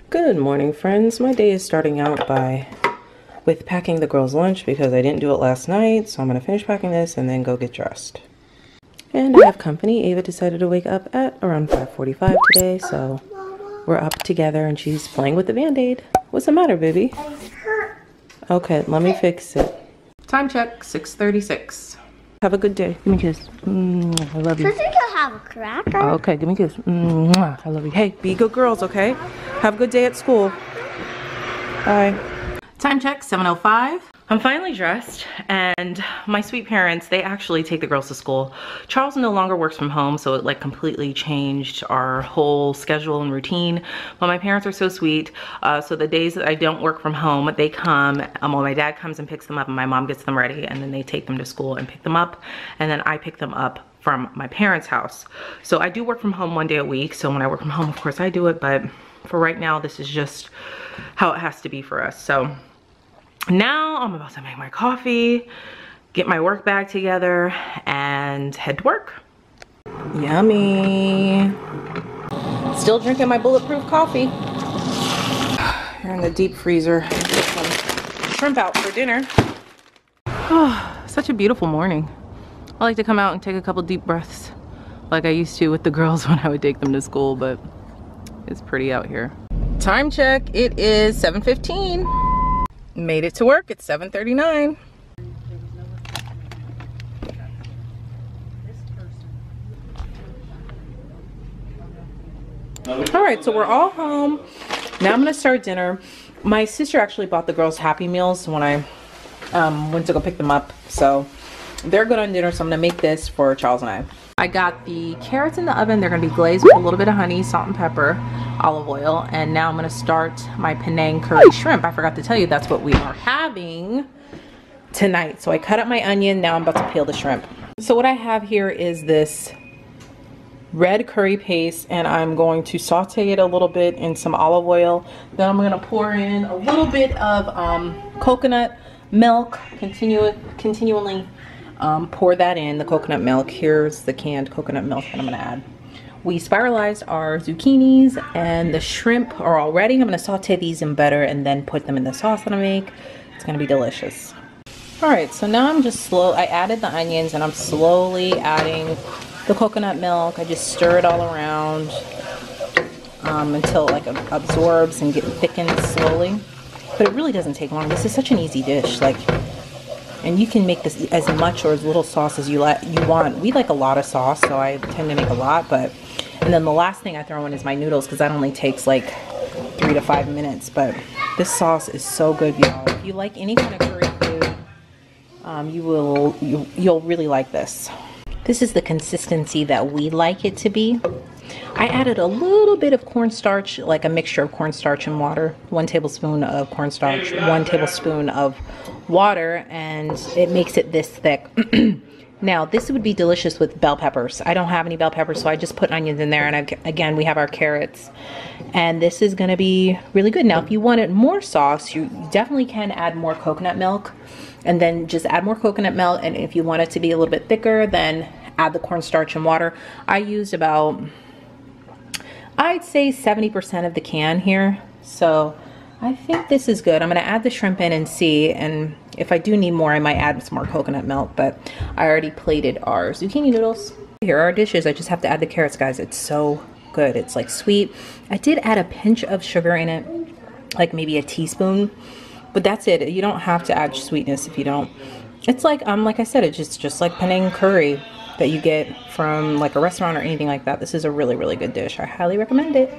Good morning, friends. My day is starting out with packing the girls' lunch because I didn't do it last night, so I'm gonna finish packing this and then go get dressed. And I have company. Ava decided to wake up at around 5:45 today, so we're up together and she's playing with the Band-Aid. What's the matter, baby? Okay, let me fix it. Time check, 6:36. Have a good day. Give me a kiss. I love you. I think I'll have a cracker. Okay, give me a kiss. I love you. Hey, be good girls, okay? Have a good day at school. Bye. Time check, 7:05. I'm finally dressed, and my sweet parents, they actually take the girls to school. Charles no longer works from home, so it like completely changed our whole schedule and routine. But my parents are so sweet. So the days that I don't work from home, they come, well, my dad comes and picks them up, and my mom gets them ready, and then they take them to school and pick them up, and then I pick them up from my parents' house. So I do work from home one day a week, so when I work from home, of course I do it, but for right now, this is just how it has to be for us. So now I'm about to make my coffee, get my work bag together, and head to work. Yummy. Still drinking my bulletproof coffee. Here in the deep freezer. Get some shrimp out for dinner. Oh, such a beautiful morning. I like to come out and take a couple deep breaths like I used to with the girls when I would take them to school, but it's pretty out here. Time check, it is 7:15. Made it to work at 7:39. All right, so we're all home. Now I'm gonna start dinner. My sister actually bought the girls Happy Meals when I went to go pick them up. So they're good on dinner, so I'm gonna make this for Charles and I. I got the carrots in the oven. They're gonna be glazed with a little bit of honey, salt and pepper, olive oil, and now I'm gonna start my Penang curry shrimp. I forgot to tell you that's what we are having tonight. So I cut up my onion, now I'm about to peel the shrimp. So what I have here is this red curry paste, and I'm going to saute it a little bit in some olive oil. Then I'm gonna pour in a little bit of coconut milk, continually pour that in, the coconut milk. Here's the canned coconut milk that I'm gonna add. We spiralized our zucchinis, and the shrimp are all ready. I'm gonna saute these in butter and then put them in the sauce that I make. It's gonna be delicious. All right, so now I added the onions, and I'm slowly adding the coconut milk. I just stir it all around until it like absorbs and thickens slowly. But it really doesn't take long. This is such an easy dish. And you can make this as much or as little sauce as you want. We like a lot of sauce, so I tend to make a lot. And then the last thing I throw in is my noodles, because that only takes like 3 to 5 minutes. But this sauce is so good, y'all. If you like any kind of curry food, you'll really like this. This is the consistency that we like it to be. I added a little bit of cornstarch, like a mixture of cornstarch and water. 1 tablespoon of cornstarch, 1 tablespoon of water, and it makes it this thick. Now, this would be delicious with bell peppers. I don't have any bell peppers, so I just put onions in there, and again, we have our carrots. And this is gonna be really good. Now, if you wanted more sauce, you definitely can add more coconut milk, and then just add more coconut milk, and if you want it to be a little bit thicker, then add the cornstarch and water. I used about, I'd say 70% of the can here, so I think this is good. I'm gonna add the shrimp in and see, and if I do need more, I might add some more coconut milk, but I already plated our zucchini noodles. Here are our dishes. I just have to add the carrots, guys. It's so good. It's like sweet. I did add a pinch of sugar in it, like maybe a teaspoon, but that's it. You don't have to add sweetness if you don't. It's like I said, it's just like Penang curry that you get from like a restaurant or anything like that. This is a really, really good dish. I highly recommend it.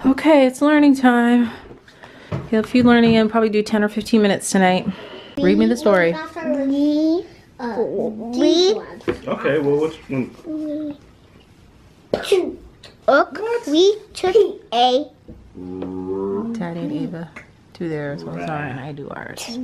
Okay, it's learning time. If you're learning in, probably do 10 or 15 minutes tonight. Read me the story. Okay, well, which one? We took a... Daddy and Ava do theirs. Well, Zara and I do ours.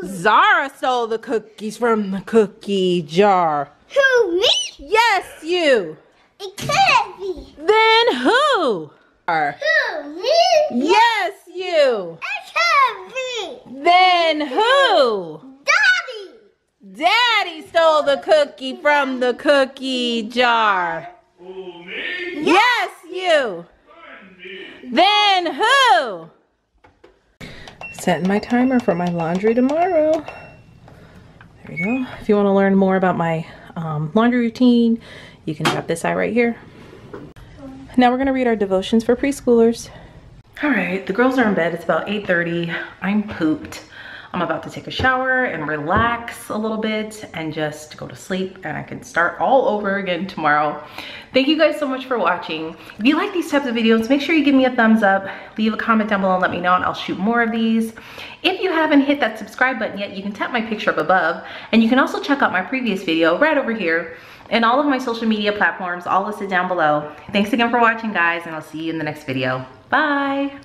Zara stole the cookies from the cookie jar. Who, me? Yes, you. It can't be. Then who? Who, me? Yes, you. It can't be. Then who? Daddy. Daddy stole the cookie from the cookie jar. Oh, me? Yes, you. Then setting my timer for my laundry tomorrow. There you go. If you want to learn more about my laundry routine, you can tap this eye right here. Now we're going to read our devotions for preschoolers. All right, the girls are in bed. It's about 8:30. I'm pooped. I'm about to take a shower and relax a little bit and just go to sleep, and I can start all over again tomorrow. Thank you guys so much for watching. If you like these types of videos, make sure you give me a thumbs up, leave a comment down below and let me know, and I'll shoot more of these. If you haven't hit that subscribe button yet, you can tap my picture up above, and you can also check out my previous video right over here, and all of my social media platforms all listed down below. Thanks again for watching, guys, and I'll see you in the next video. Bye.